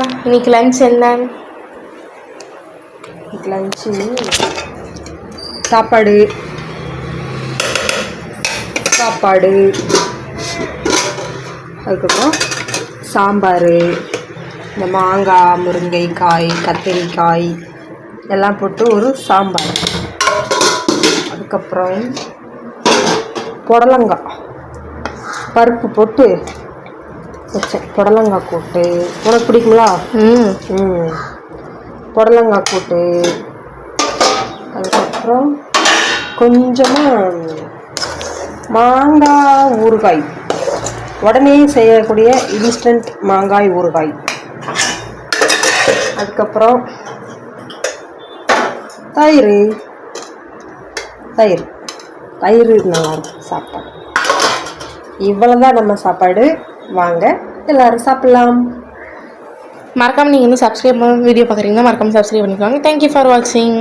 இன்னைக்கு லஞ்ச் என்ன? இன்னைக்கு லஞ்சு சாப்பாடு அதுக்கப்புறம் சாம்பார், இந்த மாங்காய், முருங்கைக்காய், கத்திரிக்காய் எல்லாம் போட்டு ஒரு சாம்பார். அதுக்கப்புறம் புடலங்காய் பருப்பு போட்டு வச்சேன். புடலங்காய் கூட்டு உனக்கு பிடிக்குங்களா? புடலங்காய் கூட்டு. அதுக்கப்புறம் கொஞ்சமாக மாங்காய் ஊறுகாய், உடனே செய்யக்கூடிய இன்ஸ்டன்ட் மாங்காய் ஊறுகாய். அதுக்கப்புறம் தயிர் நல்லாயிருக்கும் சாப்பாடு. இவ்வளோதான் நம்ம சாப்பாடு. வாங்க எல்லோரும் சாப்பிட்லாம். மறக்காமல் நீங்கள் வந்து சப்ஸ்கிரைப் பண்ண வீடியோ பார்க்குறீங்கன்னா மறக்காமல் சப்ஸ்கிரைப் பண்ணிக்கோங்க. தேங்க்யூ ஃபார் வாட்சிங்.